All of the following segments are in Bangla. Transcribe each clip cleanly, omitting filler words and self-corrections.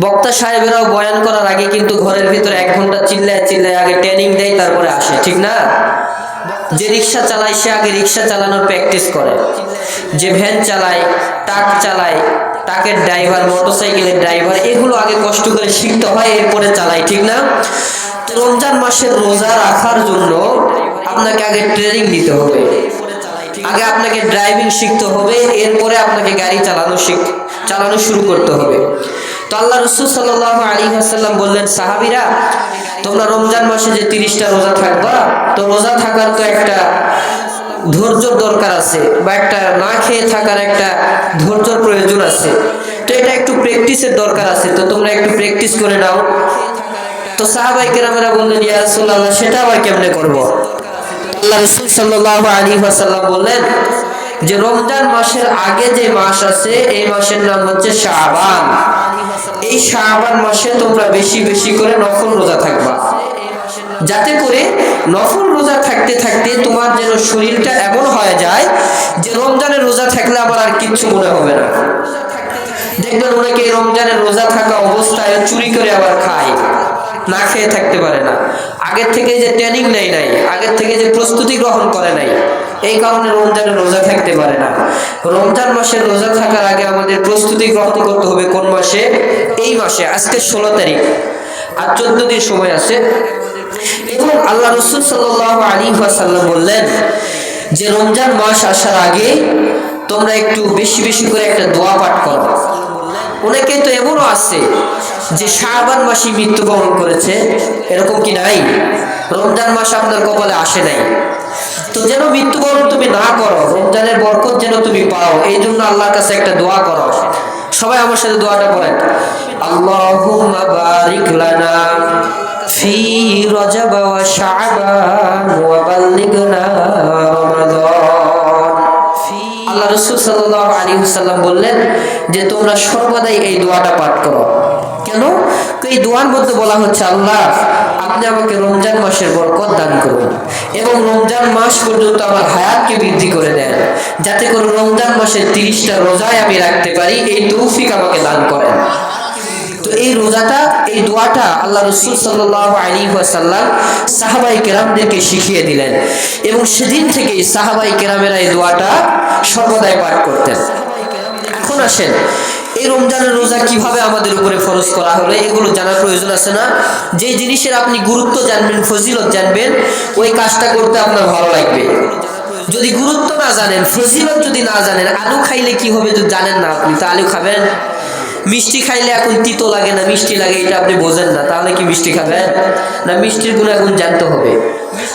বক্তা সাহেবেরাও বয়ান করার আগে কিন্তু ঘরের ভিতরে 1 ঘন্টা চিল্লায় চিল্লায় আগে ট্রেনিং দেয়, তারপরে আসে, ঠিক না? যে রিক্সা চালায় সে আগে রিক্সা চালানোর প্র্যাকটিস করে, যে ভ্যান চালায়, ট্রাক চালায়, ট্রাকের ড্রাইভার, মোটরসাইকেলের ড্রাইভার, এগুলো আগে কষ্ট করে শিখতে হয়, এরপরে চালায়, ঠিক না? তো রমজান মাসের রোজা রাখার জন্য আপনাকে আগে ট্রেনিং দিতে হবে, আগে আপনাকে ড্রাইভিং শিখতে হবে, এরপরে আপনাকে গাড়ি চালানো শুরু করতে হবে। তো আল্লাহ রাসূল সাল্লাল্লাহু আলাইহি ওয়াসাল্লাম বললেন, সাহাবীরা তোমরা রমজান মাসে যে 30টা রোজা থাকবা, তো রোজা থাকার তো একটা ধৈর্য দরকার আছে, বা একটা না খেয়ে থাকার একটা ধৈর্যর প্রয়োজন আছে, তো এটা একটু প্র্যাকটিসের দরকার আছে, তো তোমরা একটু প্র্যাকটিস করে নাও। তো সাহাবায়ে কেরামেরা বললেন, ইয়া রাসূলুল্লাহ সেটা আবার কেমনে করব? আল্লাহ রাসূল সাল্লাল্লাহু আলাইহি ওয়াসাল্লাম বললেন যে রমজান মাসের আগে যে মাস আছে এই মাসের নাম হচ্ছে শাবান। এই শাবান মাসে তোমরা বেশি বেশি করে নফল রোজা থাকবা, যাতে করে নফল রোজা থাকতে থাকতে তোমার যেন শরীরটা এমন হয়ে যায় যে রমজানের রোজা থাকলে আবার আর কিচ্ছু মনে হবে না। দেখবেন অনেকে রমজানের রোজা থাকা অবস্থায় চুরি করে আবার খায়, না খেয়ে থাকতে পারে না, আগের থেকে যে ট্রেনিং নেয় নাই, আগের থেকে যে প্রস্তুতি গ্রহণ করে নাই, এই কারণে রমজানের রোজা থাকতে পারে না। রমজান মাসের রোজা থাকার আগে আমাদের প্রস্তুতি গ্রহণ করতে হবে। কোন মাসে? এই মাসে। আজকে 16 তারিখ, আর 14 দিন সময় আছে। এবং আল্লাহ রাসূল সাল্লাল্লাহু আলাইহি ওয়াসাল্লাম বললেন যে রমজান মাস আসার আগে তোমরা একটু বেশি বেশি করে একটা দোয়া পাঠ করো। অনেকে তো এমনও আছে যে শাবান মাসে মৃত্যুবরণ করেছে, এরকম কি নাই? রমজান মাস আপনার কপালে আসে নাই, তো যেন মৃত্যুবরণ তুমি না করো, রমজানের বরকত যেন তুমি পাও, এই জন্য আল্লাহর কাছে একটা দোয়া করো। সবাই আমার সাথে দোয়াটা পড়েন, আল্লাহুম্মা বারিক লানা ফি রজব ওয়া শাবান ওয়া বাল্লিগনা রমাদান। আল্লাহ রাসূল সাল্লাল্লাহু আলাইহি ওয়াসাল্লাম বললেন যে তোমরা সর্বদাই এই দোয়াটা পাঠ করো। কেন? এই দোয়ার মধ্যে বলা হচ্ছে, আল্লাহ আপনি আমাকে রমজান মাসের বরকত দান করুন এবং রমজান মাস পর্যন্ত আমার হায়াতকে বৃদ্ধি করে দেন, যাতে করে রমজান মাসের 30টা রোজায় আমি রাখতে পারি, এই তৌফিক আমাকে দান করেন। তো এই রোজাটা, এই দোয়াটা আল্লাহ রাসূল সাল্লাল্লাহু আলাইহি ওয়াসাল্লাম সাহাবায়ে কেরামদেরকে শিখিয়ে দিলেন, এবং সেদিন থেকেই সাহাবায়ে কেরামেরা এই দোয়াটা সর্বদাই পাঠ করতেন। এখন আসেন, এই রমজানের রোজা কিভাবে আমাদের উপরে ফরজ করা হলো এগুলো জানার প্রয়োজন আছে না? যে জিনিসের আপনি গুরুত্ব জানবেন, ফজিলত জানবেন, ওই কাজটা করতে আপনার ভালো লাগবে। যদি গুরুত্ব না জানেন, ফজিলত যদি না জানেন, আলু খাইলে কি হবে যদি জানেন না, আপনি তো আলু খাবেন? মিষ্টি খাইলে এখন তিতো লাগে না মিষ্টি লাগে, এটা আপনি বোঝেন না, তাহলে কি মিষ্টি খাবেন? না, মিষ্টির গুণাগুণ জানতে হবে।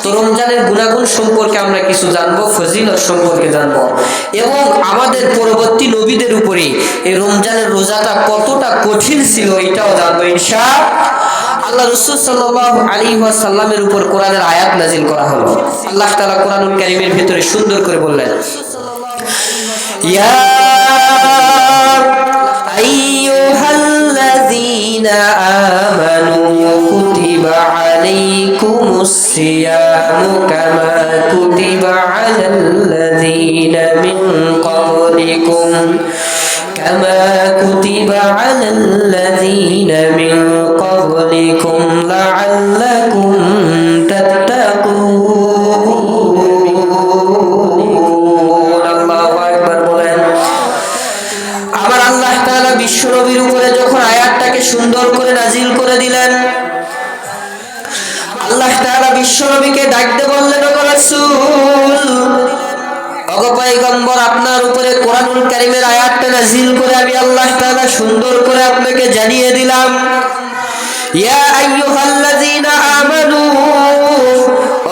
তো রমজানের গুণাগুণ সম্পর্কে আমরা কিছু জানবো, ফজিলত সম্পর্কে জানবো, এবং আমাদের পরবর্তী নবীদের উপরে এই রমজানের রোজাটা কতটা কঠিন ছিল এটাও জানবো ইনশাআল্লাহ। আল্লাহ রাসূল সাল্লাল্লাহু আলাইহি ওয়াসাল্লামের উপর কোরআনের আয়াত নাযিল করা হলো। আল্লাহ তাআলা কোরআনুল কারীমের ভিতরে সুন্দর করে বললেন, ইয়া আইয়ুহাল্লাযীনা আমানু কুতিবা আলাইকুমুস সিয়ামু কামা কুতিবা আলাল্লাযীনা মিন ক্বাবলিকুম লাআল্লাকুম তাত্তাকুন। আল্লাহু আকবার বলেন। আমার আল্লাহ তাআলা বিশ্ব নবীর উপরে যখন আয়াতটাকে সুন্দর করে নাজিল করে দিলেন, আল্লাহ তাআলা বিশ্ব নবীকে ডাকতে বললেন, ওগো রাসূল, ওগো পয়গম্বর, আপনার উপরে কোরআনুল কারীমের আয়াতটা নাজিল করে আমি আল্লাহ তাআলা সুন্দর করে আপনাকে জানিয়ে দিলাম, ইয়া আইয়ুহাল্লাযীনা আমানু,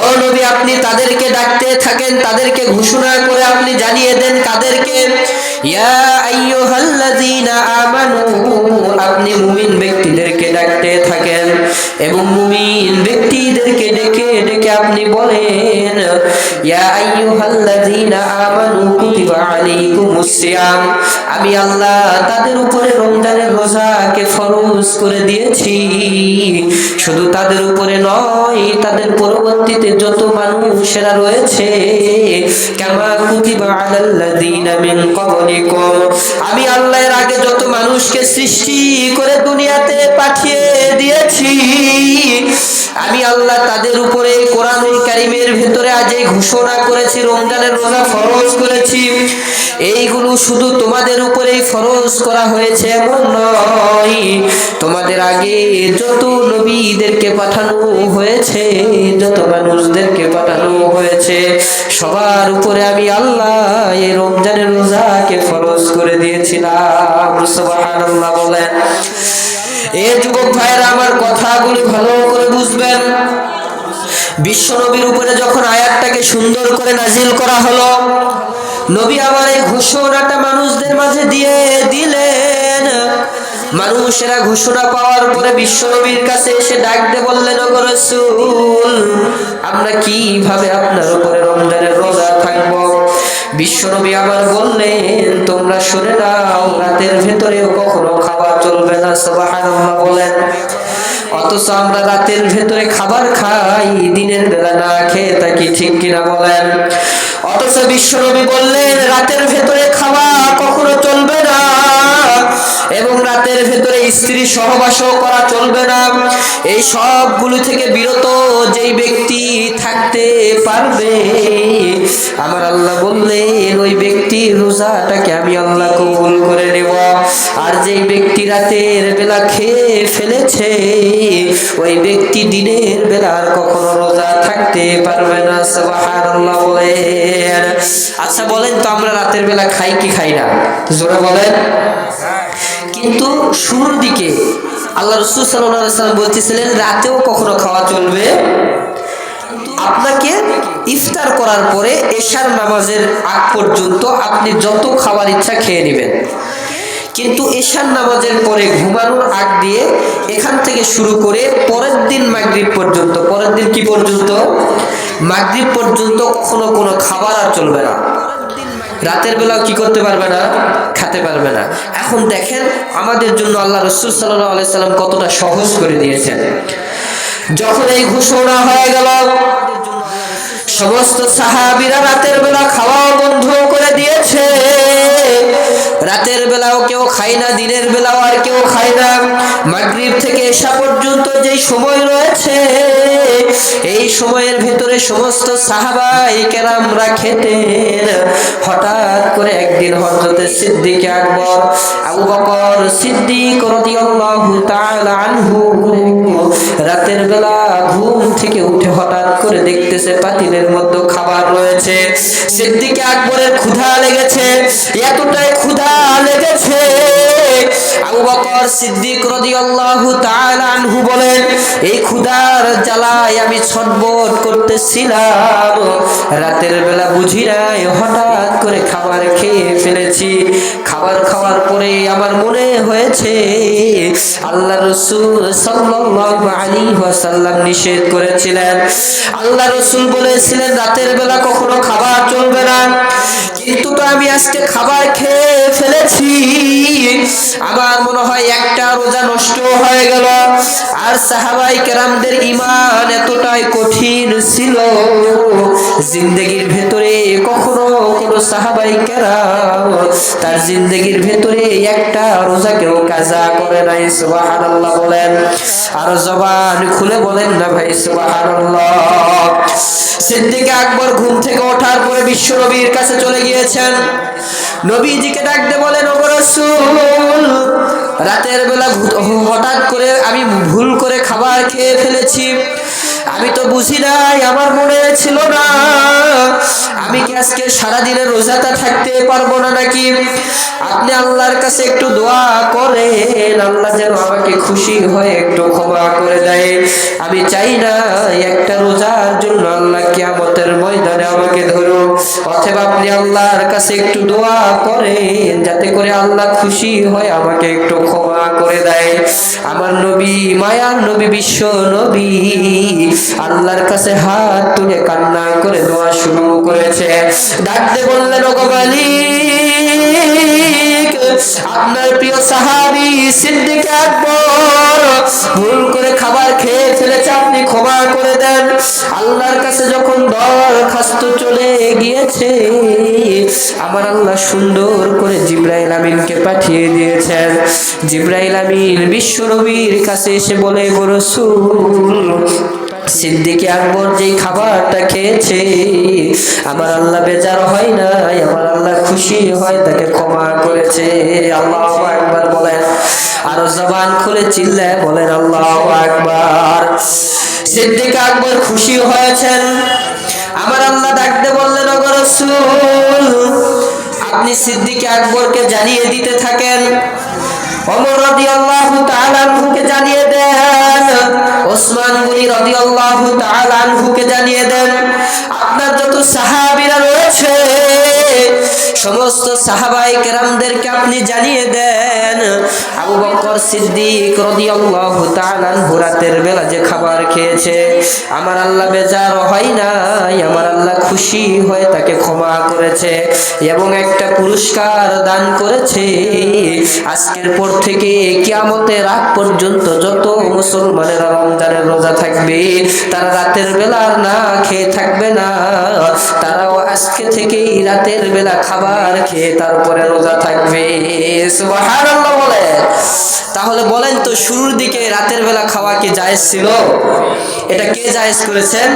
ও নবী আপনি তাদেরকে ডাকতে থাকেন, তাদেরকে ঘোষণা করে আপনি জানিয়ে দেন, কাদেরকে? ইয়া আইয়ুহাল্লাযীনা আমানু, আপনি মুমিন ব্যক্তিদেরকে ডাকতে থাকেন এবং মুমিন ব্যক্তিদেরকে ডেকে ডেকে আপনি বলেন, ইয়া আইয়ুহাল্লাযীনা আমানু কুতিবা আলাইকুমুস সিয়াম, আমি আল্লাহ তাদের উপরে রমজানের রোজাকে ফরজ ফরজ করে দিয়েছি। শুধু তাদের উপরে নয়, তাদের পরবর্তীতে যত মানুষেরা রয়েছে, কামা কুতিবা আলাল্লাযীনা মিন ক্বাবলিকুম, আমি আল্লাহর আগে যত মানুষকে সৃষ্টি করে দুনিয়াতে পাঠিয়ে দিয়েছি, আমি আল্লাহ তাদের উপরে কোরআনুল কারীমের ভিতরে আজ এই ঘোষণা করেছি রমজানের রোজা ফরজ করেছি। এইগুলো শুধু তোমাদের উপরেই ফরজ করা হয়েছে এমন নয়, তোমাদের আগে যত নবীদেরকে পাঠানো হয়েছে, যত মানুষদেরকে পাঠানো হয়েছে, সবার উপরে আমি আল্লাহ এই রমজানের রোজাকে ফরজ করে দিয়েছিলাম। সুবহানাল্লাহ বলেন। এই যুবক ভাইরা আমার কথাগুলি ভালো করে বুঝবেন। বিশ্ব নবীর উপরে যখন আয়াতটাকে সুন্দর করে নাজিল করা হলো, নবী আমার এই ঘোষণাটা মানুষদের মাঝে দিয়ে দিলেন। মানুষেরা ঘোষণা পাওয়ার পরে বিশ্ব নবীর কাছে এসে ডাক দিয়ে বললেন, ওগো রাসূল, আমরা কিভাবে আপনার উপরে রমজানের রোজা থাকবো? বিশ্ব নবী আবার বললেন, তোমরা শুনে নাও, রাতের ভেতরেও কখনো খাবার চলবে না। সুবহানাল্লাহ বলেন। অথচ আমরা রাতের ভেতরে খাবার খাই, দিনের বেলা না খেয়ে থাকি, ঠিক কিনা বলেন? অথচ বিশ্ব নবী বললেন, রাতের ভেতরে খাওয়া কখনো চলবে না এবং রাতের ভেতরে স্ত্রী সহবাসও করা চলবে না। এই সবগুলো থেকে বিরত যেই ব্যক্তি থাকতে পারবে, আমার আল্লাহ বললেন ওই ব্যক্তির রোজাটাকে আমি আল্লাহ কবুল করে নেব। আর যেই ব্যক্তি রাতের বেলা খেয়ে ফেলেছে, ওই ব্যক্তি দিনের বেলা আর কখনো রোজা থাকতে পারবে না। সুবহানাল্লাহ বলেন। আচ্ছা বলেন তো, আমরা রাতের বেলা খাই কি খাই না? জোরে বলেন। কিন্তু শুরুর দিকে আল্লাহ রাসূল সাল্লাল্লাহু আলাইহি ওয়াসাল্লাম বলতেছিলেন, রাতেও কখনো খাওয়া চলবে। আপনাকে ইফতার করার পরে এশার নামাজের আগ পর্যন্ত আপনি যত খাবার ইচ্ছা খেয়ে নেবেন, কিন্তু এশার নামাজের পরে ঘুমানোর আগ দিয়ে এখান থেকে শুরু করে পরের দিন মাগরিব পর্যন্ত, পরের দিন কি পর্যন্ত? মাগরিব পর্যন্ত কখনো কোনো খাবার আর চলবে না। রাতের বেলাও কি করতে পারবে না? খেতে পারবে না। এখন দেখেন আমাদের জন্য আল্লাহ রাসূল সাল্লাল্লাহু আলাইহি সাল্লাম কতটা সহজ করে দিয়েছেন। যখন এই ঘোষণা হয়ে গেল, সমস্ত সাহাবীরা রাতের বেলা খাওয়া বন্ধ করে দিয়েছে। রাতের বেলাও কেউ খায় না, দিনের বেলাও আর কেউ খায় না। মাগরিব থেকে এশা পর্যন্ত যেই সময় রয়েছে, এই সময়ের ভিতরে সমস্ত সাহাবায়ে কেরামরা খেতেন। হঠাৎ করে একদিন হযরত সিদ্দিক আকবর আবু বকর সিদ্দিক রাদিয়াল্লাহু তাআলা আনহু রাতের বেলা ঘুম থেকে উঠে হঠাৎ করে দেখতেছে পাতিলের মধ্যে খাবার রয়েছে। সিদ্দিক আকবরের ক্ষুধা লেগেছে, এতটাই ক্ষুধা লেগেছে, আবু বকর সিদ্দিক রাদিয়াল্লাহু তাআলা আনহু বলেন, এই ক্ষুধার জ্বালায় আমি ছটফট করতেছিলাম। রাতের বেলা বুঝি নাই, হঠাৎ করে খাবার খেয়ে ফেলেছি। খাবার খাওয়ার পরে আমার মনে হয়েছে আল্লাহ রাসূল সাল্লাল্লাহু আলাইহি ওয়াসাল্লাম নিষেধ করেছিলেন। আল্লাহ রাসূল বলেছিলেন রাতের বেলা কখনো খাবার চলবে না, কিন্তু তো আমি আজকে খাবার খেয়ে ফেলেছি। আমার মনে হয় একটা রোজা নষ্ট হয়ে গেল। আর সাহাবায়ে কেরামদের ঈমান এতটাই কঠিন ছিল, জিন্দেগির ভেতরে কখনো কোনো সাহাবায়ে কেরাম তার জিন্দেগির ভেতরে একটা রোজা কেউ কাজা করে নাই। সুবহানাল্লাহ বলেন। আর জবান খুলে বলেন না ভাই সুবহানাল্লাহ। সিদ্দিক আকবর ঘুম থেকে ওঠার পরে বিশ্ব নবীর কাছে চলে গিয়েছেন। নবীজিকে ডাক দিয়ে বলেন, ওগো রাসূল, রাতের বেলা হঠাৎ করে আমি ভুল করে খাবার খেয়ে ফেলেছি। আমি তো বুঝি নাই, আমার মনে ছিল না। আমি কি আজকে সারাদিনের রোজাটা থাকতে পারবো না নাকি? আপনি আল্লাহর কাছে একটু দোয়া করেন, আল্লাহ যেন আমাকে খুশি হয়ে একটু ক্ষমা করে দেয়। আমি চাই না একটা রোজার জন্য আল্লাহ কিয়ামতের ময়দানে আমাকে ধরুক। অথবা আপনি আল্লাহর কাছে একটু দোয়া করেন যাতে করে আল্লাহ খুশি হয়ে আমাকে একটু ক্ষমা করে দেয়। আমার নবী, মায়ার নবী, বিশ্ব নবী আল্লাহর কাছে হাত তুলে কান্না করে দোয়া শুরু করেছে। ডাকতে বললেন, ওগো মালিক, আপনার প্রিয় সাহাবী সিদ্দিক আকবর আল্লাহর কাছে যখন দরখাস্ত চলে গিয়েছে, আমার আল্লাহ সুন্দর করে জিবরাইল আমিনকে পাঠিয়ে দিয়েছেন। জিবরাইল আমিন বিশ্ব নবীর কাছে এসে বলে, গো রাসূল, সিদ্দিক আকবর যেই খাবারটা খেয়েছে, আমার আল্লাহ বেজার হয় নাই, আমার আল্লাহ খুশি হয়, তাকে ক্ষমা করেছে। আল্লাহু আকবার বলেন, আর জবান খুলে চিল্লায় বলেন আল্লাহু আকবার। সিদ্দিক আকবর খুশি হয়েছেন। আমার আল্লাহ ডাকতে বললেন, ওগো রাসূল, আপনি সিদ্দিক আকবরকে জানিয়ে দিতে থাকেন, ওমর রাদিয়াল্লাহু তাআলা আনহুকে জানিয়ে দেন, ওসমান গনি রাদিয়াল্লাহু তাআলা আনহুকে জানিয়ে দেন, আপনার যত সাহাবীরা রয়েছে সমস্ত সাহাবায়ে কেরামদেরকে আপনি জানিয়ে দেন, আবু বকর সিদ্দিক রাদিয়াল্লাহু তাআলা আনহু রাতের বেলা যে খাবার খেয়েছে, আমার আল্লাহ বেজার হয় নাই, আমার আল্লাহ খুশি হয়ে তাকে ক্ষমা করেছে এবং একটা পুরস্কার দান করেছে। আজকের পর থেকে কিয়ামতের রাত পর্যন্ত যত মুসলমানেরা রমজানের রোজা থাকবে, তারা রাতের বেলা না খেয়ে থাকবে না, তারাও আজকে থেকেই রাতের বেলা খাবার খেয়ে তারপরে রোজা থাকবে। সুবহানাল্লাহ বলে। তাহলে বলেন তো, শুরুর দিকে রাতের বেলা খাওয়া কি জায়েজ ছিল? এটা কে জায়েজ করেছেন?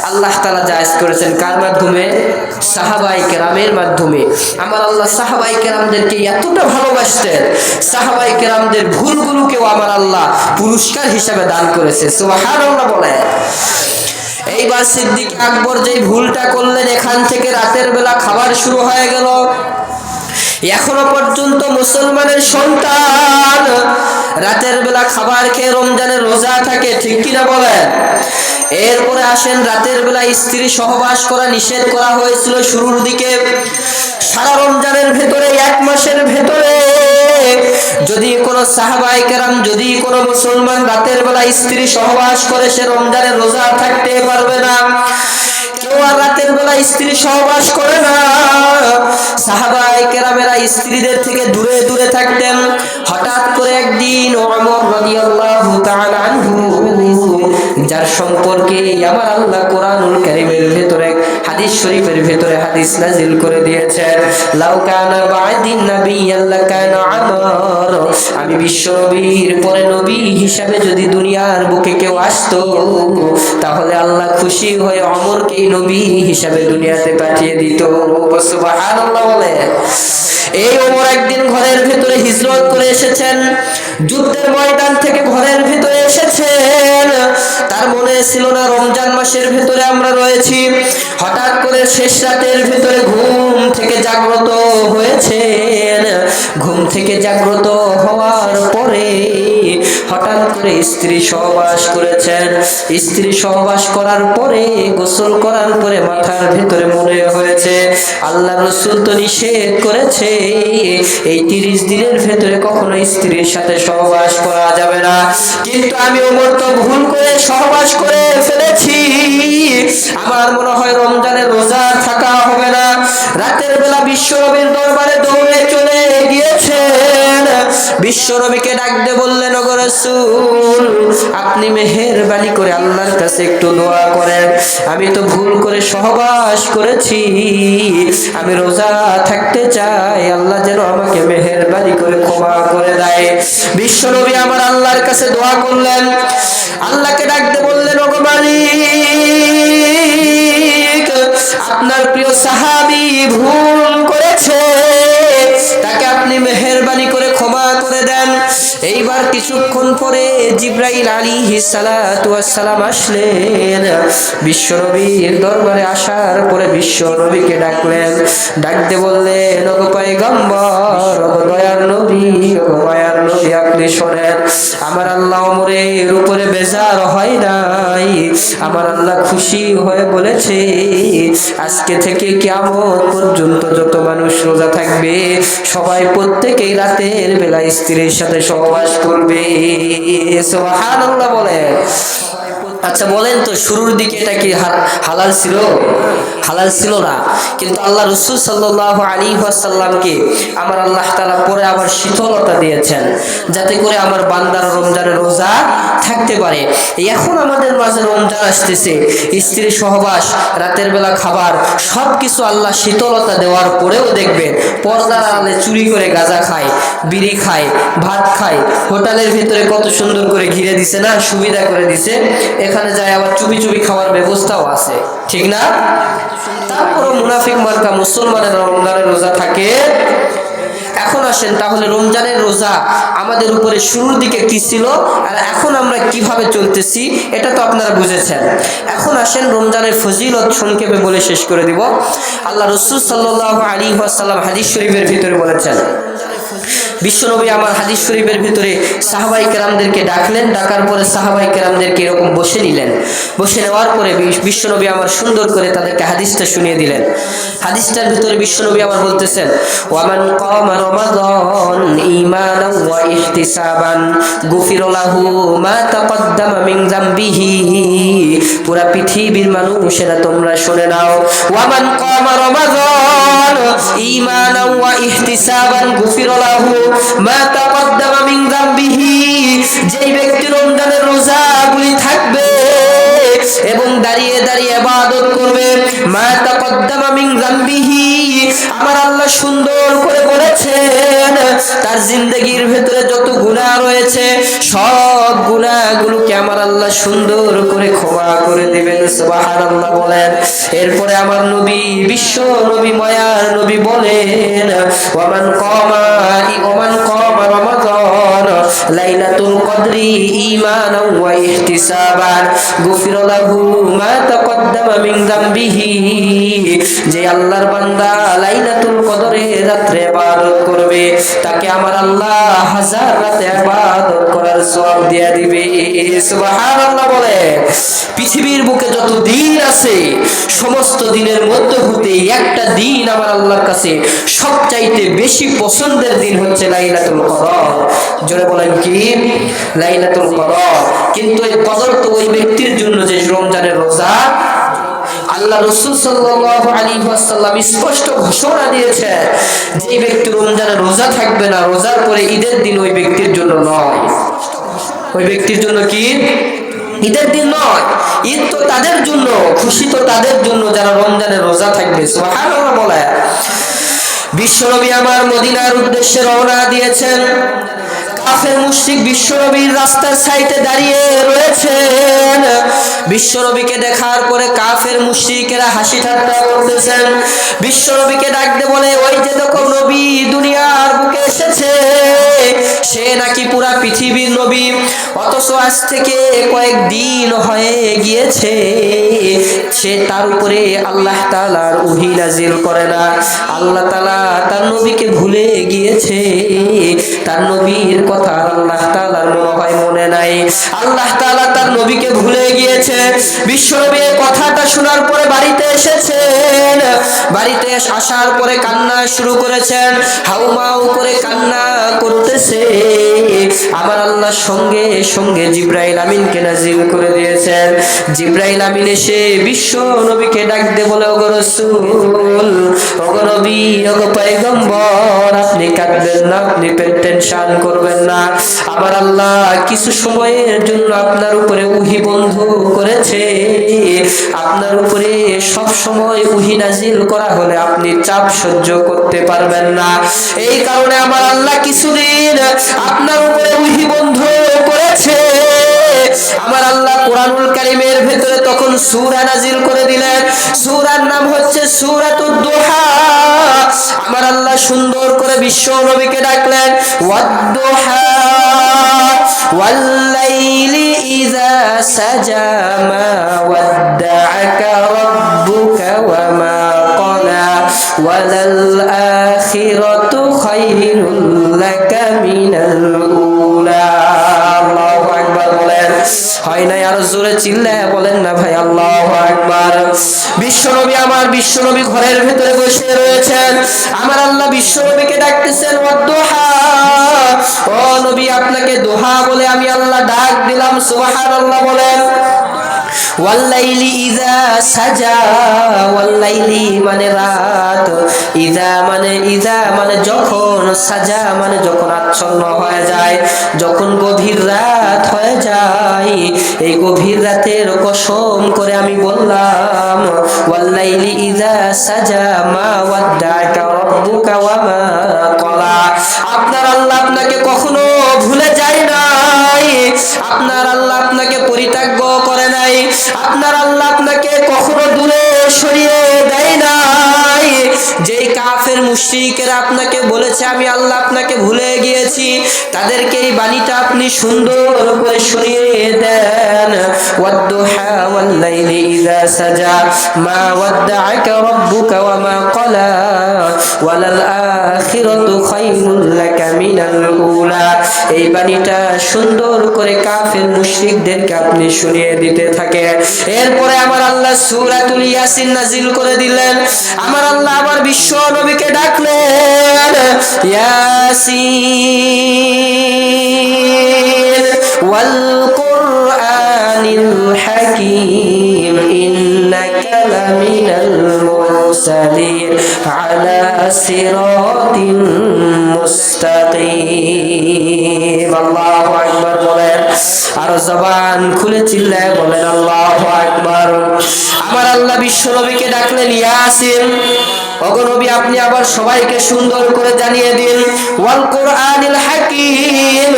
আল্লাহ তাআলা জায়েজ করেছেন। কার মাধ্যমে? সাহাবায়ে কেরামের মাধ্যমে। আমার আল্লাহ সাহাবায়ে কেরামদেরকে এতটা ভালোবাসতেন, সাহাবায়ে কেরামদের ভুলগুলোকেও আমার আল্লাহ পুরস্কার হিসাবে দান করেছে। সুবহানাল্লাহ বলে। এইবার সিদ্দিক আকবর যেই ভুলটা করলেন, এখান থেকে রাতের বেলা খাবার শুরু হয়ে গেল। এখনো পর্যন্ত মুসলমানের সন্তান রাতের বেলা খাবার খেয়ে রমজানের রোজা থাকে, ঠিক কিনা বলেন? এরপরে আসেন, রাতের বেলা স্ত্রী সহবাস করা নিষেধ করা হয়েছিল শুরুর দিকে। সারা রমজানের ভেতরে, এক মাসের ভেতরে যদি কোনো সাহাবায়ে কেরাম, যদি কোনো মুসলমান রাতের বেলা স্ত্রী সহবাস করে, সে রমজানের রোজা থাকতে পারবে না। কেউ আর রাতের বেলা স্ত্রী সহবাস করে না। সাহাবায়ে কেরামেরা স্ত্রীদের থেকে দূরে দূরে থাকতেন। হঠাৎ করে একদিন ওমর রাদিয়াল্লাহু তাআলা আনহু, যার সম্পর্কে আমার আল্লাহ কোরআনুল কারীমের ভেতরে, হাদিস শরীফের ভেতরে হাদিস নাজিল করে দিয়েছেন, লাউ কানা বা'দিন নাবিয়্যান লাকানা আমর, আমি বিশ্ব নবীর পরে নবী হিসাবে যদি দুনিয়ার বুকে কেউ আসতো, তাহলে আল্লাহ খুশি হয়ে ওমরকে নবী হিসাবে দুনিয়াতে পাঠিয়ে দিত। সুবহানাল্লাহ বলে। এই ওমর একদিন ঘরের ভেতরে হিজরত করে এসেছেন, যুদ্ধের ময়দান থেকে ঘরের ভেতরে এসেছেন। তার মনে ছিল না রমজান মাসের ভেতরে আমরা রয়েছি। হঠাৎ করে শেষ রাতের ভেতরে ঘুম থেকে জাগ্রত হয়েছেন। ঘুম থেকে জাগ্রত হওয়ার পরে হঠাৎ করে স্ত্রী সহবাস করেছেন। স্ত্রী সহবাস করার পরে, গোসল করার পরে মাথার ভেতরে মনে হয়েছে, আল্লাহ রাসূল তো নিষেধ করেছে এই 30 দিনের ভেতরে কখনো স্ত্রীর সাথে সহবাস করা যাবে না, কিন্তু আমি ওমর তো ভুল করে সহবাস করে ফেলেছি। আমার মনে হয় রমজানের রোজা থাকা হবে না। রাতের বেলা বিশ্বনবীর দরবারে দৌড়ে চলে গিয়েছেন। বিশ্বনবীকে ডাক দিয়ে বললেন, ওগো রাসূল, আপনি মেহেরবানি করে আল্লাহর কাছে একটু দোয়া করেন, আমি তো ভুল করে সহবাস করেছি, আমি রোজা থাকতে চাই, আল্লাহ যেন আমাকে মেহেরবানি করে ক্ষমা করে দেয়। বিশ্বনবী আমার আল্লাহর কাছে দোয়া করলেন, আল্লাহকে ডাক দিয়ে বললেন, ওগো মালিক, আপনার প্রিয় সাহাবী ভুল করেছে, তাকে আপনি মেহেরবানি করে ক্ষমা করে দেন। এইবার কিছুক্ষণ পরে জিবরাইল আলাইহিস সালাতু ওয়াস সালাম আসলেন। বিশ্বনবীর দরবারে আসার পরে বিশ্বনবীকে ডাকলেন, ডাকতে বললেন, ওগো পয়গম্বর, ওগো দয়ার নবী, ওগো মায়ার নবী, আপনি শোনেন, আমার আল্লাহ ওমরের উপরে বেজার হয় নাই, আমার আল্লাহ খুশি হয়ে বলেছে আজকে থেকে কিয়ামত পর্যন্ত যত মানুষ রোজা থাকবে, সবাই প্রত্যেকেই রাতের বেলা স্ত্রীর সাথে সহবাস করবে। সুবহানাল্লাহ বলে। আচ্ছা বলেন তো, শুরুর দিকে এটা কি হালাল ছিল? হালাল ছিল না। কিন্তু আল্লাহ রসুল সাল্লাল্লাহু আলাইহি ওয়াসাল্লামকে আমার আল্লাহ তাআলা পরে আবার শীতলতা দিয়েছেন, যাতে করে আমার বান্দার রমজানের রোজা থাকতে পারে। এখন আমাদের মাঝে রমজান আসতেছে, স্ত্রী সহবাস, রাতের বেলা খাবার, সব কিছু আল্লাহ শীতলতা দেওয়ার পরেও দেখবেন পর্দার আড়ালে চুরি করে গাঁজা খায়, বিড়ি খায়, ভাত খায়, হোটেলের ভিতরে কত সুন্দর করে ঘিরে দিছে না, সুবিধা করে দিছে, এখানে যায় আবার চুপি চুপি খাওয়ার ব্যবস্থাও আছে, ঠিক না? তারপরও মুনাফিক মার্কা মুসলমানের রমজানের রোজা থাকে। এখন আসেন তাহলে, রমজানের রোজা আমাদের উপরে শুরুর দিকে কি ছিল আর এখন আমরা কিভাবে চলতেছি এটা তো আপনারা বুঝেছেন। এখন আসেন রমজানের ফজিলত সংক্ষেপে বলে শেষ করে দিব। আল্লাহ রাসূল সাল্লাল্লাহু আলাইহি ওয়াসাল্লাম হাদিস শরীফের ভিতরে বলেছেন, বিশ্বনবী আমার হাদিস শরীফের ভিতরে সাহাবাই কেরামদেরকে ডাকলেন, ডাকার পরে সাহাবাই কেরামদেরকে এরকম বসে নিলেন, বসে নেওয়ার পরে বিশ্বনবী আমার সুন্দর করে তাদেরকে হাদিসটা শুনিয়ে দিলেন। হাদিসটার ভিতরে বিশ্বনবী আমার বলতেছেন, ওয়ামান কামা রমাদান ঈমানান ওয়া ইহতিসাবান গুফির লাহু মা তাকদ্দামা মিন যামবিহি। পুরা পৃথিবীর মানুষেরা তোমরা শুনে নাও, ওয়ামান কামা রমাদান ঈমানান ওয়া ইহতিসাবান গুফির লাহু মা তাকদ্দামা মিন যামবিহি। যেই ব্যক্তি রমজানের রোজাগুলি থাকবে এবং দাঁড়িয়ে দাঁড়িয়ে ইবাদত করবে, মা তাকদ্দামা মিন যামবিহি, আমার আল্লাহ সুন্দর করে বলেছেন তার জিন্দেগির ভেতরে যত গুনাহ রয়েছে সব গুনাহগুলোকে আমার আল্লাহ সুন্দর করে ক্ষমা করে দিবেন। সুবহানাল্লাহ বলেন। এরপরে আমার নবী, বিশ্ব নবী, মায়ার নবী বলেন, ওয়ামান কামা রমাদান লাইলাতুল কদরি ঈমানান ওয়া ইহতিসাবান গুফিরা লাহু মা তাকদ্দামা মিন যামবিহি। যে আল্লাহর বান্দা লাইলাতুল কদরে রাতে ইবাদত করবে তাকে আমার আল্লাহ হাজার রাতে ইবাদত করার সওয়াব দিয়ে দিবে। সুবহানাল্লাহ বলে। পৃথিবীর বুকে যত দিন আছে সমস্ত দিনের মধ্যে হতে একটা দিন আমার আল্লাহর কাছে সবচাইতে বেশি পছন্দের দিন হচ্ছে লাইলাতুল কদর। জোরে বলেন কি? লাইলাতুল কদর। কিন্তু এই কদর তো ওই ব্যক্তির জন্য যে রমজানের রোজা। আল্লাহ রাসূল সাল্লাল্লাহু আলাইহি ওয়াসাল্লাম স্পষ্ট ঘোষণা দিয়েছেন, যে ব্যক্তি রমজানের রোজা থাকবে না, রোজার পরে ঈদের দিন ওই ব্যক্তির জন্য নয়। ওই ব্যক্তির জন্য কি? ঈদের দিন নয়। ঈদ তো তাদের জন্য, খুশি তো তাদের জন্য যারা রমজানের রোজা থাকবে। সুবহানাল্লাহ বলে। বিশ্বনবী আমার মদিনার উদ্দেশ্যে রওনা দিয়েছেন। কাফের মুশরিক বিশ্বনবীর রাস্তার সাইডে দাঁড়িয়ে রয়েছেন। বিশ্বনবীকে দেখার পরে কাফের মুশরিকেরা হাসি ঠাট্টা করতেছেন। বিশ্বনবীকে ডাকতে বলে, ওই যে দেখো নবী দুনিয়ার বুকে এসেছে, সে নাকি পুরা পৃথিবীর নবী, অথচ আজ থেকে কয়েকদিন হয়ে গিয়েছে সে তার উপরে আল্লাহ তাআলার ওহী নাজিল করে না। আল্লাহ তাআলা তার নবীকে ভুলে গিয়েছে। তার নবীর কথা আল্লাহ তাআলার মনে হয় মনে নাই। আল্লাহ তাআলা তার নবীকে ভুলে গিয়েছে। বিশ্বনবী এই কথাটা শোনার পরে বাড়িতে এসেছেন। বাড়িতে আসার পরে কান্না শুরু করেছেন, হাউমাউ করে কান্না করতেছে। আমার আল্লাহ সঙ্গে সঙ্গে জিবরাইল আমিনকে নাজিল করে দিয়েছেন। জিবরাইল আমিন এসে বিশ্ব নবীকে ডাক দিয়ে বলে, ওগো রাসূল, ওগো নবী, ওগো পয়গম্বর, আপনি কাঁদবেন না, আপনি টেনশন করবেন না। আমার আল্লাহ কিছু সময়ের জন্য আপনার উপরে ওহী বন্ধ করেছে। আপনার উপরে সব সময় ওহী নাজিল করা হলে আপনি চাপ সহ্য করতে পারবেন না। এই কারণে আমার আল্লাহ কিছুদিন আপনার উপরে ওহী বন্ধ করেছে। আমার আল্লাহ কোরআনুল কারীমের ভিতরে তখন সূরা নাজিল করে দিলেন। সূরার নাম হচ্ছে সূরাতুদ দুহা। আমার আল্লাহ সুন্দর করে বিশ্ব নবীকে ডাকলেন, ওয়াদ-দুহা ওয়াল-লাইলি ইযা সাজা মা ওয়াদ্দা'আকা রাব্বুকা ওয়া মা ক্বালা ওয়ালাল আখিরাতু খায়রুল লাকা মিনাল উলা। আল্লাহু আকবার বলেন। হয় না? আরো জোরে চিল্লায় বলেন না ভাই, আল্লাহু আকবার। বিশ্বনবী আমার, বিশ্বনবী ঘরের ভিতরে বসে রয়েছেন। আমার আল্লাহ বিশ্বনবীকে ডাকতেছেন, ওয়াদ-দুহা, ও নবী, আপনাকে দোহা বলে আমি আল্লাহ ডাক দিলাম। সুবহানাল্লাহ বলেন। ওয়াল্লাইলি ইযা সাজা, ওয়াল্লাইলি মানে রাত, ইযা মানে যখন, সাজা মানে যখন আচ্ছন্ন হয়ে যায়, যখন গভীর রাত হয়ে যায়, এই গভীর রাতের কসম করে আমি বললাম ওয়াল্লাইলি ইযা সাজা মা ওয়াদ্দাকা রাব্বুকা ওয়া মা ক্বালা। আপনার আল্লাহ আপনাকে কখনো ভুলে যায় নাই, আপনার আল্লাহ আপনাকে পরিত্যাগ করে নাই, আপনার আল্লাহ আপনাকে কখনো দূরে সরিয়ে দেয় নাই। যেই কাফের মুশরিকেরা আপনাকে বলেছে আমি আল্লাহ আপনাকে ভুলে গিয়েছি, তাদেরকে এই বাণীটা আপনি সুন্দর করে শুনিয়ে দেন। ওয়াদ্দুহা ওয়াল্লাইলি ইযা সাজা মা ওয়াদ্দাআকা রাব্বুকা ওয়া মা ক্বালা ওয়ালাল আখিরাতু খায়রুল লাকা মিনাল উলা। এই বাণীটা সুন্দর করে কাফের মুশরিকদেরকে আপনি শুনিয়ে দিতে থাকেন। এরপরে আমার আল্লাহ সূরাতুল ইয়াসিন নাজিল করে দিলেন। আমার আল্লাহ আবার বিশ্ব নবীকে ডাকলেন, ইয়াসিন ওয়াল কুরআনিল হাকীম ইন্নাকা লামিনাল মুরসালিন আলা সিরাতিন মুস্তাকিম। আল্লাহু আকবার বলেন, আর জবান খুলে চিল্লায় বলেন আল্লাহু আকবার। আমার আল্লাহ বিশ্ব নবীকে ডাকলেন, ইয়াসিন ওগো নবী আপনি আবার সবাইকে সুন্দর করে জানিয়ে দিন, ওয়াল কুরআনিল হাকীম,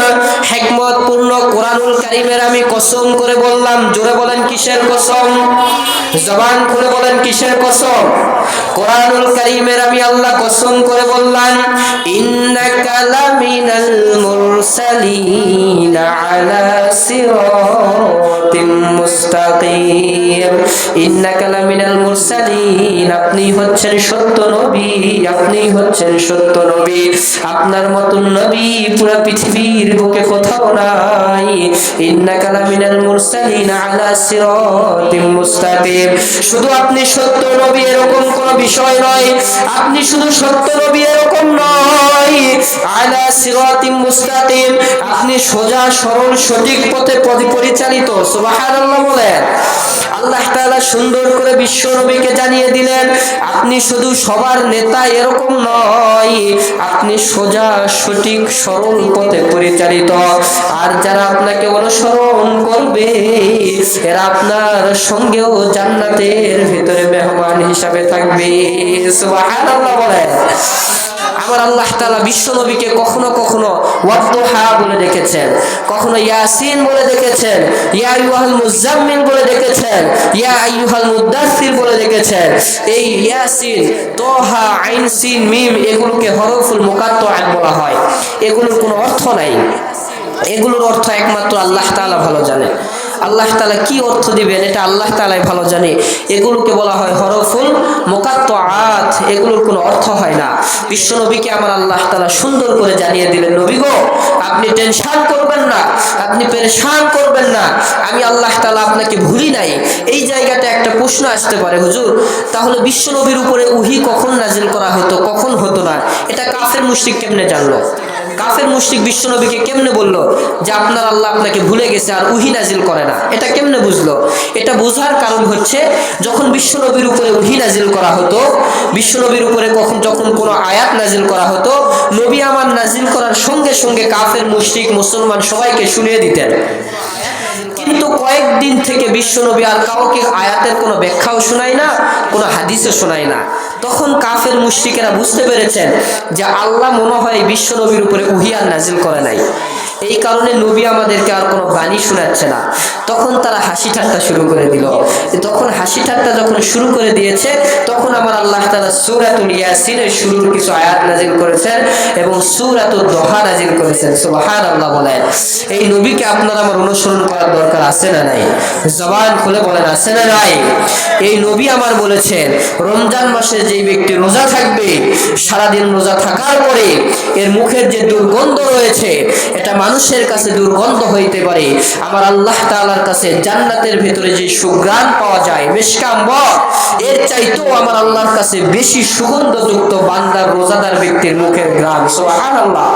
হিকমত পূর্ণ কোরআনুল কারীমের আমি কসম করে বললাম। জোরে বলেন কিসের কসম? জবান খুলে বলেন কিসের কসম? কোরআনুল কারীমের আমি আল্লাহ কসম করে বললাম, ইন্নাকা লামিনাল মুরসালিন আলা সিরাতিন মুস্তাকিম। ইন্নাকা লামিনাল মুরসালিন, আপনি হচ্ছেন সত্য নবী, আপনি হচ্ছেন সত্য নবী। আপনার মতন নবী পুরো পৃথিবীর বুকে কোথাও নাই। ইন্নাকা লামিনাল মুরসালিন আলা সিরাতিন মুস্তাকিম। শুধু আপনি সত্য নবী এরকম কোন বিষয় নয়, আপনি শুধু সত্য নবী এরকম নয়, আলা সিরাতিন মুস্তাকিম, আপনি সোজা সরল সঠিক পথে পরিচালিত। সুবহানাল্লাহ বলেন। আল্লাহ তাআলা সুন্দর করে বিশ্ব নবীকে জানিয়ে দিলেন, আপনি শুধু সবার নেতা এরকম নয়, আপনি সোজা সঠিক সরল পথে পরিচালিত। আর যারা আপনাকে অনুসরণ করবে এরা আপনার সঙ্গেও জান্নাতের ভিতরে মেহমান হিসাবে থাকবে। সুবহানাল্লাহ বলেন। আমার আল্লাহ তাআলা বিশ্ব নবীকে কখনো কখনো ওয়াদ্দুহা বলে ডেকেছেন, কখনো ইয়াসিন বলে ডেকেছেন, ইয়া আইয়ুহাল মুজাম্মিল বলে ডেকেছেন, ইয়া আইয়ুহাল মুদাসসির বলে ডেকেছেন। এই ইয়াসিন, তোহা, আইন, সিন, মিম এগুলোকে হরফুল মুকাত্তাআ বলা হয়। এগুলোর কোনো অর্থ নাই, এগুলোর অর্থ একমাত্র আল্লাহ তাআলা ভালো জানে। আল্লাহ তাআলা কি অর্থ দিবেন এটা আল্লাহ তাআলাই ভালো জানে। এগুলোকে বলা হয় হরফুল মুকাত্তাআত, এগুলোর কোনো অর্থ হয় না। বিশ্ব নবীকে আমার আল্লাহ তাআলা সুন্দর করে জানিয়ে দিলেন, নবী গো আপনি টেনশন করবেন না, আপনি পেরেশান করবেন না, আমি আল্লাহ তাআলা আপনাকে ভুলি নাই। এই জায়গাটা একটা প্রশ্ন আসতে পারে, হুজুর তাহলে বিশ্ব নবীর উপরে ওহী কখন নাজিল করা হতো কখন হতো না, এটা কাফের মুশরিক কেমনে জানলো? কাফের মুশরিক বিশ্ব নবীকে কেমনে বললো যে আপনার আল্লাহ আপনাকে ভুলে গেছে আর ওহী নাজিল করে না? এটা কেমনে বুঝলো? এটা বোঝার কারণ হচ্ছে যখন বিশ্ব নবীর উপরে ওহী নাজিল করা হতো, বিশ্ব নবীর উপরে যখন কোনো আয়াত নাজিল করা হতো, নবী আমার নাজিল করার সঙ্গে সঙ্গে কাফের মুশরিক মুসলমান সবাইকে শুনিয়ে দিতেন। কিন্তু কয়েকদিন থেকে বিশ্ব নবী আর কাউকে আয়াতের কোনো ব্যাখ্যাও শোনায় না, কোনো হাদিসও শোনায় না। তখন কাফের মুশরিকেরা বুঝতে পেরেছেন যে আল্লাহ মনে হয় বিশ্ব নবীর উপরে ওহী আর নাজিল করে নাই, এই কারণে নবী আমাদেরকে আর কোনো বাণী শোনাচ্ছে না। তখন তারা হাসি ঠাট্টা শুরু করে দিল। তখন হাসি ঠাট্টা যখন শুরু করে দিয়েছে, তখন আমার আল্লাহ তাআলা সূরাতুল ইয়াসিনের শুরুর কিছু আয়াত নাজিল করেছেন এবং সূরাতুদ দোহা নাজিল করেছেন। সুবহানাল্লাহ বলেন। এই নবীকে আপনার আমার অনুসরণ করার দরকার আছে না নাই? জবান খুলে বলেন আছে না নাই? এই নবী আমার বলেছেন রমজান মাসে যেই ব্যক্তি রোজা থাকবে, সারাদিন রোজা থাকার পরে এর মুখের যে দুর্গন্ধ রয়েছে এটা মানুষের কাছে দুর্গন্ধ হইতে পারে, আমার আল্লাহ তাআলার কাছে জান্নাতের ভিতরে যে সুঘ্রাণ পাওয়া যায় মিশকাম্বর, এর চাইতেও আমার আল্লাহর কাছে বেশি সুগন্ধযুক্ত বান্দার রোজাদার ব্যক্তির মুখের ঘ্রাণ। সুবহানাল্লাহ।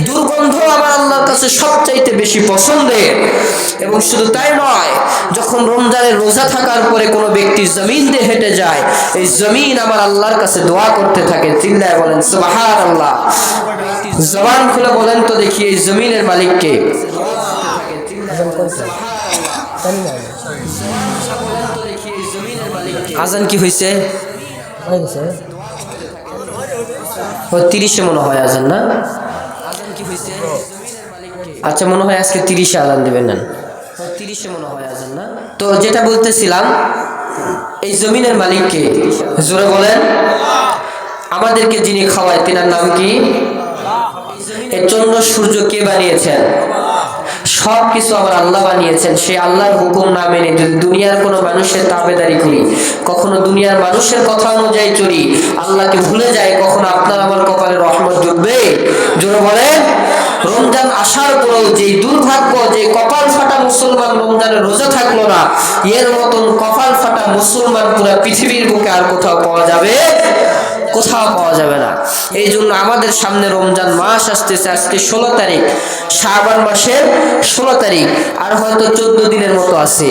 দুর্গন্ধ আমার আল্লাহর কাছে সবচাইতে বেশি পছন্দের। এবং শুধু তাই নয়, যখন রমজানের রোজা থাকার পরে কোনো ব্যক্তি জমিন দিয়ে হেঁটে যায়, এই জমিন আমার আল্লাহর কাছে দোয়া করতে থাকে। চিল্লায় বলেন সুবহানাল্লাহ। জবান খুলে বলেন তো দেখি, এই জমিনের মালিক কে? আজান কি হয়েছে? 30-এ মনে হয় আজান, না? আচ্ছা, মনে হয় আজকে 30-এ আজান দেবেন না? 30-এ মনে হয় আজান, না? তো যেটা বলতেছিলাম, এই জমিনের মালিক কে? জোরে বলেন। আমাদেরকে যিনি খাওয়ায় তিনার নাম কি? এই চন্দ্র সূর্য কে বানিয়েছেন? সব কিছু আমার আল্লাহ বানিয়েছেন। সেই আল্লাহর হুকুম না মেনে যদি দুনিয়ার কোনো মানুষের তাবেদারি করি, কখনো দুনিয়ার মানুষের কথা অনুযায়ী চলি, আল্লাহকে ভুলে যাই, কখনো আপনার আমার কপালে রহমত জুটবে? জোরে বলেন। রমজান আসার পরেও যে দুর্ভাগ্য, যে কপাল ফাটা মুসলমান রমজানের রোজা থাকলো না, এর মতন কপাল ফাটা মুসলমান পুরো পৃথিবীর বুকে আর কোথাও পাওয়া যাবে? কোথাও পাওয়া যাবে না। এই জন্য আমাদের সামনে রমজান মাস আসতেছে। আজকে 16 তারিখ, শাবান মাসের 16 তারিখ, আর হয়তো 14 দিনের মতো আছে।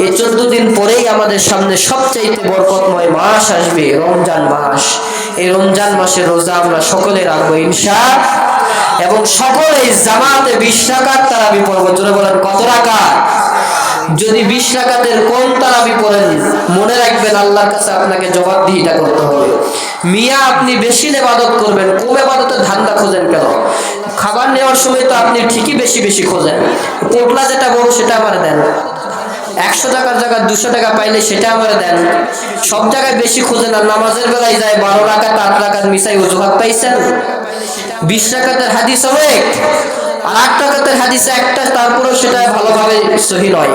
এই 14 দিন পরেই আমাদের সামনে সবচাইতে বরকতময় মাস আসবে, রমজান মাস। এই রমজান মাসের রোজা আমরা সকলে রাখবো ইনশাআল্লাহ, এবং সকলে জামাতে 20 রাকাত তারাবি পড়ব। জোরে বলেন কত রাকাত? যদি 20 রাকাতের কম তারাবি পড়েন, মনে রাখবেন আল্লাহর কাছে আপনাকে জবাবদিহিতা করতে হবে। মিয়া আপনি বেশি ইবাদত করবেন, কম ইবাদতের ধান্দা খোঁজেন কেন? খাবার নেওয়ার সময় তো আপনি ঠিকই বেশি বেশি খোঁজেন। পোটলা যেটা বড় সেটা আমার দেন, 100 টাকার জায়গায় 200 টাকা পাইলে সেটা আমার দেন। সব জায়গায় বেশি খোঁজেন, আর নামাজের বেলায় যায় 12 রাকাত 8 রাকাত মিসাই অজুহাত পাইছেন। 20 রাকাতের হাদিস হবে, আর 8 রাকাতের হাদিসে একটা, তারপরেও সেটা ভালোভাবে সহি নয়,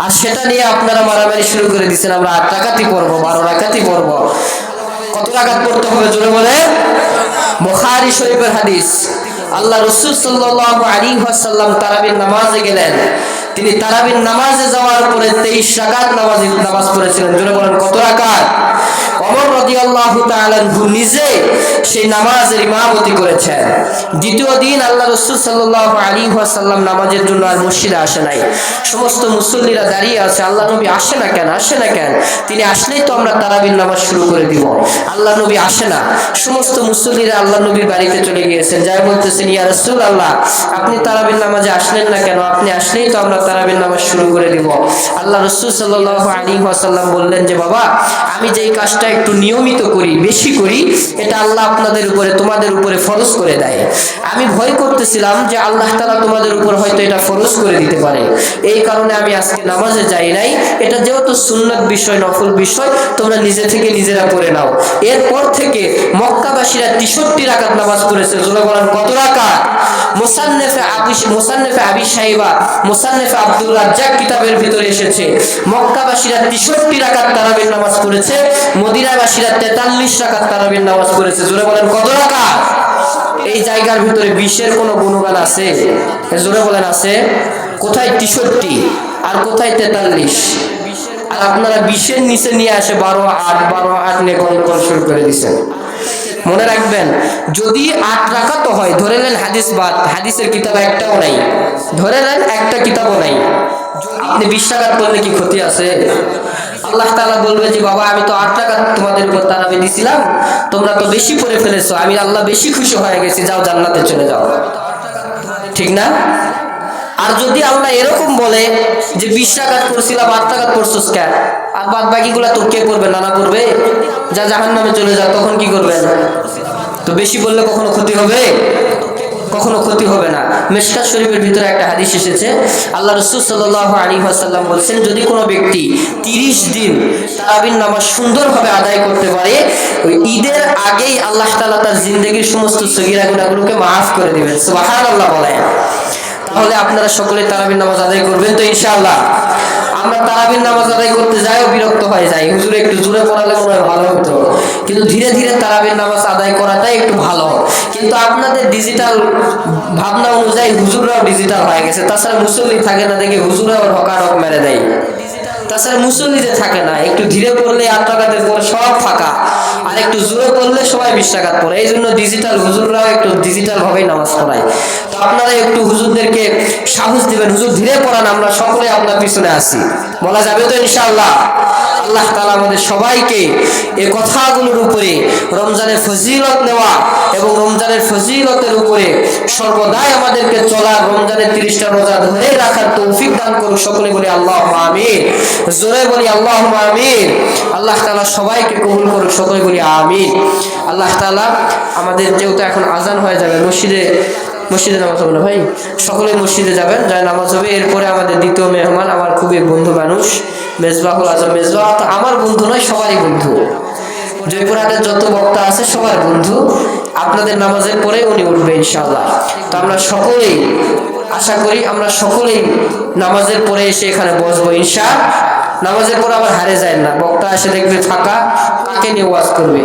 আর সেটা নিয়ে আপনারা মারামারি শুরু করে দিচ্ছেন। আমরা 8 রাকাতই পড়বো, 12 রাকাতই পড়বো। কত রাকাত পড়তে হবে জোরে বলে? বুখারী শরীফের হাদিস, আল্লাহ রাসূল সাল্লাল্লাহু আলাইহি ওয়াসাল্লাম তারাবির নামাজে গেলেন। তিনি তারাবির নামাজে যাওয়ার পরে 23 রাকাত নামাজ পড়েছিলেন। জোরে বলেন কত রাকাত? ওমর রাদিয়াল্লাহু তাআলা নিজে সেই নামাজের ইমামতি করেছেন। দ্বিতীয় দিন আল্লাহ রাসূল সাল্লাল্লাহু আলাইহি ওয়াসাল্লাম নামাজের জন্য আর মসজিদে আসে নাই। সমস্ত মুসল্লিরা দাঁড়িয়ে আছে, আল্লাহ নবী আসে না কেন, আসে না কেন? তিনি আসলেই তো আমরা তারাবির নামাজ শুরু করে দিব। আল্লাহ নবী আসে না। সমস্ত মুসল্লিরা আল্লাহ নবীর বাড়িতে চলে গিয়েছেন, যাই বলতেছেন, ইয়া রাসূলুল্লাহ, আপনি তারাবির নামাজে আসলেন না কেন? আপনি আসলেই তো আমরা তারাবির নামাজ শুরু করে দিব। আল্লাহ রাসূল সাল্লাল্লাহু আলাইহি ওয়াসাল্লাম বললেন যে, বাবা, আমি যেই কাজটা একটু নিয়মিত করি, বেশি করি, এটা আল্লাহ আপনাদের উপরে, তোমাদের উপরে ফরজ করে দেয়। আমি ভয় করতেছিলাম যে আল্লাহ তাআলা তোমাদের উপর হয়তো এটা ফরজ করে দিতে পারে, এই কারণে আমি আজকে নামাজে যাই নাই। এটা যেহেতু সুন্নাত বিষয়, নফল বিষয়, তোমরা নিজে থেকে নিজেরা পড়ে নাও। এরপর থেকে মক্কাবাসীরা 63 রাকাত নামাজ পড়েছে। জোরে বলেন কত রাকাত? মুসান্নেফে আবি শাইবা, মুসান্নেফে আব্দুর রাজ্জাক কিতাবের ভিতরে এসেছে, মক্কাবাসীরা 63 রাকাত তারাবির নামাজ পড়েছে, মদিনাবাসীরা 43 রাকাত তারাবির নামাজ পড়েছে। জোরে বলেন কত রাকাত? এই জায়গার ভিতরে 20-এর কোনো গুণগান আছে? জোরে বলেন আছে? কোথায় 63 আর কোথায় 43? আর আপনারা 20-এর নিচে নিয়ে আসে 12-8 নিয়ে গন্ডগোল শুরু করে দিচ্ছেন। মনে রাখবেন, যদি 8 রাকাত হয়, ধরে নেন হাদিস বাদ, হাদিসের কিতাব একটাও নাই, ধরে নেন একটা কিতাবও নাই, আপনি 20 রাকাত পড়লে কি ক্ষতি আছে? আল্লাহ তাআলা বলবে যে, বাবা, আমি তো 8 রাকাত তোমাদের উপর তারাবি দিছিলাম, তোমরা তো বেশি পড়ে ফেলেছো, আমি আল্লাহ বেশি খুশি হয়ে গেছি, যাও জান্নাতে চলে যাও। ঠিক না? আর যদি আল্লাহ এরকম বলে যে 20 রাকাত পড়ছিলাম, 8 রাকাত পড়ছস কেন, আর বাদ বাকিগুলা তোর কে পড়বে? নানা পড়বে, যা জাহান্নামে চলে যা, তখন কি করবেন? তো বেশি বললে কখনো ক্ষতি হবে? কখনো ক্ষতি হবে না। মিশকাত শরীফের ভিতরে একটা হাদিস এসেছে, আল্লাহ রাসূল সাল্লাল্লাহু আলাইহি ওয়াসাল্লাম বলেছেন, যদি কোনো ব্যক্তি 30 দিন তারাবির নামাজ সুন্দরভাবে আদায় করতে পারে, ওই ঈদের আগেই আল্লাহ তাআলা তার জিন্দেগীর সমস্ত সগীরা গুনাহগুলোকে মাফ করে দিবেন। সুবহানাল্লাহ বলেন। তাহলে আপনারা সকলে তারাবির নামাজ আদায় করবেন তো ইনশাআল্লাহ? আমরা তারাবির নামাজ আদায় করতে যাইও বিরক্ত হয়ে যাই, হুজুর একটু জোরে পড়ালে মনে হয় ভালো হতো, কিন্তু ধীরে ধীরে তারাবির নামাজ আদায় করাটাই একটু ভালো। কিন্তু আপনাদের ডিজিটাল ভাবনা অনুযায়ী হুজুররাও ডিজিটাল হয়ে গেছে, তাছাড়া মুসল্লি থাকে না দেখে হুজুরাও ঢকাঢক মেরে দেয়। তাছাড়া মুসল্লিতে থাকে না, একটু ধীরে পড়লে 8 রাকাতের পর সব ফাঁকা, আর একটু জোরে পড়লে সবাই 20 রাকাত পড়ে। এই জন্য ডিজিটাল হুজুররাও একটু ডিজিটাল ভাবেই নামাজ পড়ায়। তো আপনারা একটু হুজুরদেরকে সাহস দিবেন, হুজুর ধীরে পড়ান, আমরা সকলে আপনার পিছনে আছি। বলা যাবে তো ইনশাআল্লাহ? আল্লাহ তাআলা আমাদের সবাইকে এই কথাগুলোর উপরে রমজানের ফজিলত নেওয়া এবং রমজানের ফজিলতের উপরে সর্বদাই আমাদেরকে চলার, রমজানের 30টা রোজা ধরে রাখার তৌফিক দান করুন। সকলে বলি আল্লাহুম্মা আমিন। জোরে বলি আল্লাহুম্মা আমিন। আল্লাহ তাআলা সবাইকে কবুল করুন। সকলে বলি আমিন। আল্লাহ তাআলা আমাদের, যেহেতু এখন আজান হয়ে যাবে, মসজিদে নামাজ হবে না ভাই, সকলে মসজিদে যাবেন, যায় নামাজ হবে। এরপরে আমাদের দ্বিতীয় মেহমান আমার খুবই বন্ধু মানুষ, মেজবাহুল আজম। মেজবাহ আমার বন্ধু নয়, সবারই বন্ধু। জয়পুরহাটের যত বক্তা আছে সবার বন্ধু। আপনাদের নামাজের পরে উনি উঠবে ইনশাআল্লাহ। তো আমরা সকলেই আশা করি আমরা সকলেই নামাজের পরে এসে এখানে বসবো ইনশাআল্লাহ। নামাজের পরে আবার হারে যায় না, বক্তা এসে দেখবে ফাঁকা, কাকে নিয়ে ওয়াজ করবে।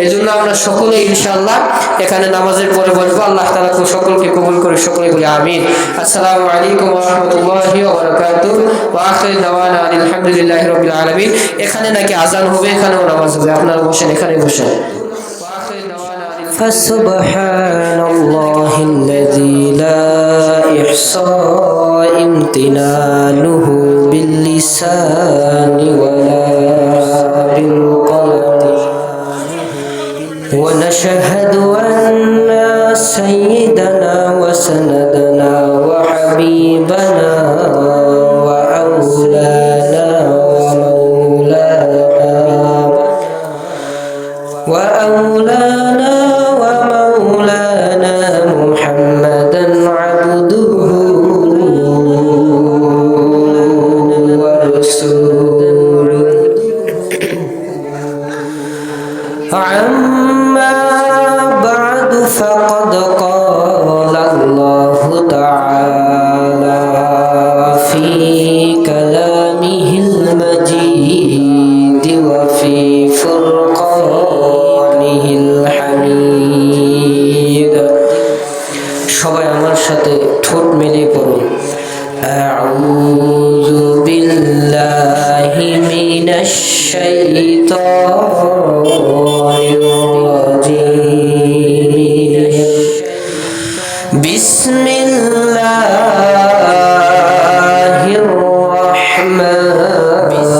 এই জন্য আমরা সকলেই ইনশাআল্লাহ এখানে নামাজের পরে বসবো। আল্লাহ তাআলা সকলকে কবুল করে। সকলে বলি আমিন। আসসালামু আলাইকুম ওয়া রাহমাতুল্লাহি ওয়া বারাকাতুহু ওয়া আখিরু দাওয়ানা আলহামদুলিল্লাহি রাব্বিল আলামিন। এখানে নাকি আজান হবে, এখানেও নামাজ হবে, আপনারা বসেন, এখানে বসেন। فسبحان الله الذي لا يحصى امتنانه باللسان ولا بالقلم ونشهد أن سيدنا وسندنا وحبيبنا وأولانا ومولانا محمدا عبده ورسوله. عما بعد فقد قال الله تعالى في كلامه المجيد وفي فرقانه الحميد. সবাই আমার সাথে ঠোঁট মিলিয়ে পড়ুন। আউযু বিল্লাহি মিনাশ শাইতানির রাজীম। বিসমিল্লাহির রাহমানির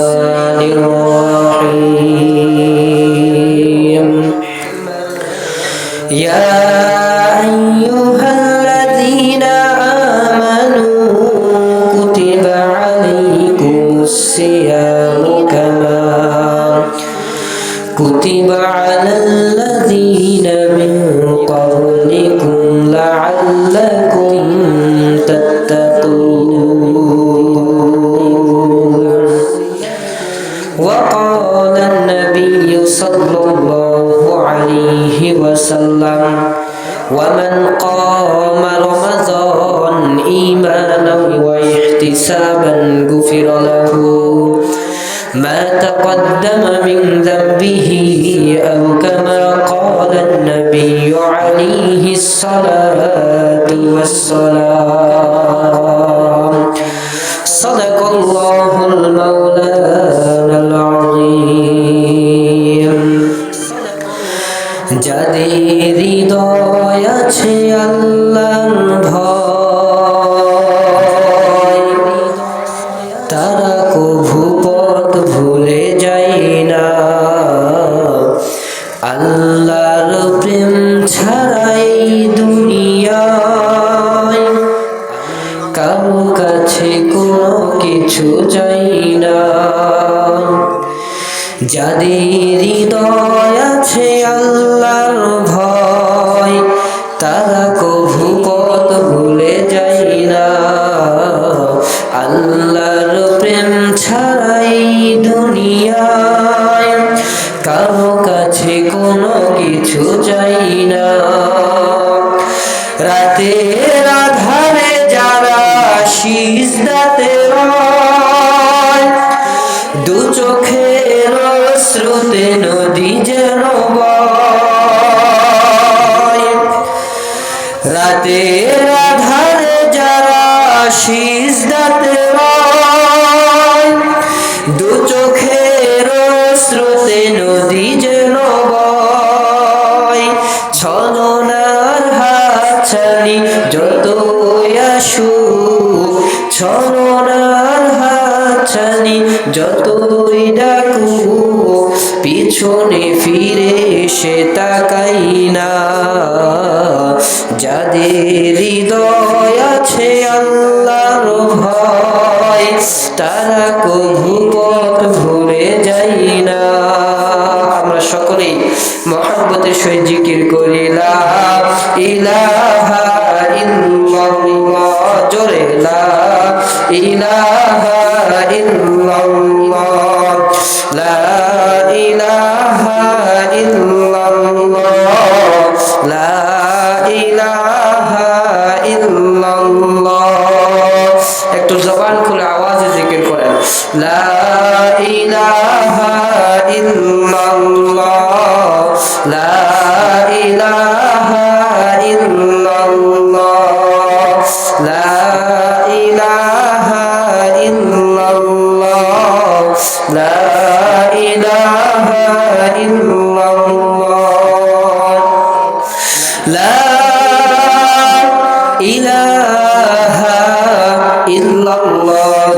রাহিম। ইয়া আইয়ুহাল্লাযীনা আমানু কুতিবা আলাইকুমুস সিয়ামু কামা কুতিবা আলাল্লাযীনা মিন ক্বাবলিকুম লাআল্লাকুম তাত্তাকুন। وقال النبي صلى الله عليه وسلم ومن قام رمضان إيمانا واحتسابا غفر له ما تقدم من ذنبه أو كما قال النبي عليه الصلاة والسلام. صدق الله المولانا العظيم. যাদের হৃদয় আছে আল্লাহর ভয়, তারা কভু পথ ভুলে যায় না। আল্লাহর প্রেম ছাড়াই দুনিয়ায় কারো কাছে কোনো কিছু চাই না। যাদের হৃদয় আছে আল্লাহর ভয়, তারা কভু পথ ভুলে যায় না। আল্লাহর প্রেম ছাড়াই দুনিয়ায় কারো কাছে কোনো কিছু চাই না। রাতের আধারে যারা সিজদাতে রয়, দু চোখের অশ্রুতে নদী যেন বয়। রাতের আধারে যারা সিজদাতে রয়, ছলনার হাতছানি যতই ডাকু পিছনে ফিরে সে তাকাই না। যাদের হৃদয় আছে আল্লাহর ভয় তারা কভু পথ ভুলে যাই না। আমরা সকলেই মহব্বতের সহিত জিকির করি লা ইলাহা ইল্লাল্লাহ, জোরে লা ইলাহা ইল্লাল্লাহ, লা ইলাহা ইল্লাল্লাহ, লা ইলাহা ইল্লাল্লাহ। একটু জবান খুলে আওয়াজে জিকির করেন লা ইলাহা ইল্লাল্লাহ, লা ইলাহা ইল্লাল্লাহ, লা ইলাহা ইল্লাল্লাহ, লা ইলাহা ইল্লাল্লাহ, লা ইলাহা ইল্লাল্লাহ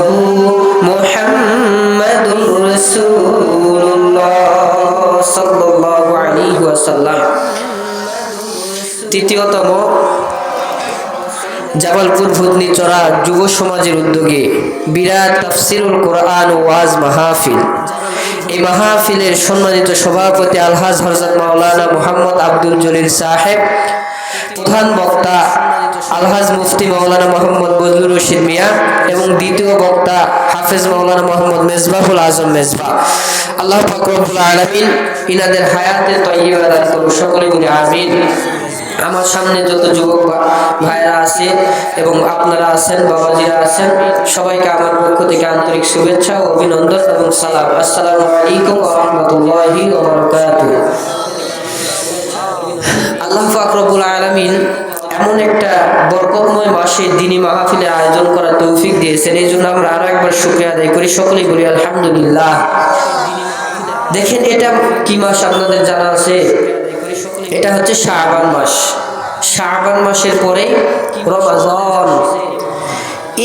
মুহাম্মাদুর রাসূলুল্লাহ সাল্লাল্লাহু আলাইহি ওয়াসাল্লাম। তৃতীয়তম, জামালপুর ভূতনিচড়া যুব সমাজের উদ্যোগে বিরাট তাফসিরুল কোরআন ও ওয়াজ মাহফিল। এই মাহফিলের সম্মানিত সভাপতি আলহাজ হযরত মাওলানা মুহাম্মদ আব্দুল জলিল সাহেব, প্রধান বক্তা আলহাজ মুফতি মাওলানা মোহাম্মদ বজলুর রশিদ মিয়া এবং দ্বিতীয় বক্তা হাফেজ মাওলানা মোহাম্মদ মেজবাহুল আজম মেজবা। আল্লাহ পাক রব্বুল আলামিন ইনাদের হায়াতে তয়্যিবা দান করুন, সকলে বলি আমিন। আমার সামনে যত যুবক ভাইরা আছে এবং আপনারা আছেন, বাবাজিরা আছেন, সবাইকে আমার পক্ষ থেকে আন্তরিক শুভেচ্ছা ও অভিনন্দন এবং সালাম। আসসালামু আলাইকুম ওয়া রাহমাতুল্লাহি ওয়া বারাকাতুহু। আল্লাহ পাক রব্বুল আলামিন এমন একটা বরকতময় মাসে দ্বীনি মাহফিলের আয়োজন করার তৌফিক দিয়েছেন, এই জন্য আমরা আরো একবার শুকরিয়া আদায় করি, সকলেই বলি আলহামদুলিল্লাহ। দেখেন এটা কি মাস আপনাদের জানা আছে? এটা হচ্ছে শাবান মাস। শাবান মাসের পরে রমজান।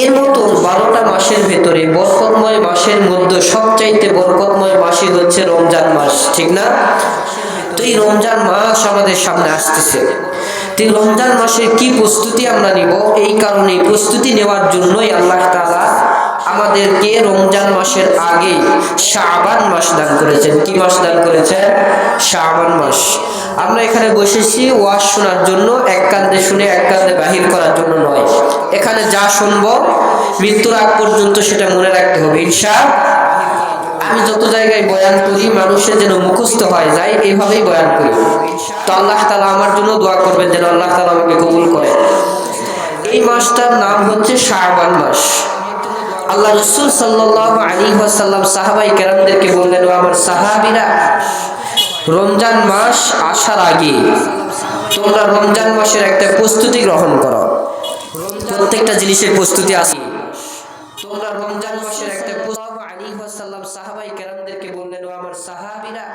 এর মতো 12টা মাসের ভেতরে বরকতময় মাসের মধ্যে সবচাইতে বরকতময় মাসই হচ্ছে রমজান মাস, ঠিক না? তো এই রমজান মাস আমাদের সামনে আসতেছে। তো রমজান মাসের কি প্রস্তুতি আমরা নিব, এই কারণে প্রস্তুতি নেওয়ার জন্যই আল্লাহ তাআলা আমাদেরকে রমজান মাসের আগে শাবান মাস দান করেছেন। কি মাস দান করেছেন? শাবান মাস। আমরা এখানে বসেছি ওয়াজ শোনার জন্য, এক কান্দে শুনে এক কান্দে বাহির করার জন্য নয়। এখানে যা শুনবো মৃত্যুর আগ পর্যন্ত সেটা মনে রাখতে হবে ইনশাআল্লাহ। আমি যত জায়গায় বয়ান করি মানুষের যেন মুখস্থ হয়ে যায়, এইভাবেই বয়ান করি। তো আল্লাহ তাআলা আমার জন্য দোয়া করবেন যেন আল্লাহ তাআলা আমাকে কবুল করে। এই মাসটার নাম হচ্ছে শাবান মাস। আল্লাহ রাসূল সাল্লাল্লাহু আলাইহি ওয়াসাল্লাম সাহাবায়ে কেরামদেরকে বললেন, ও আমার সাহাবীরা, রমজান মাস আসার আগে তোমরা রমজান মাসের একটা প্রস্তুতি গ্রহণ করো। প্রত্যেকটা জিনিসের প্রস্তুতি আছে। তোমরা রমজান মাসের একটা সাহাবায়ে কেরামদেরকে বললেন, ও আমার সাহাবীরা,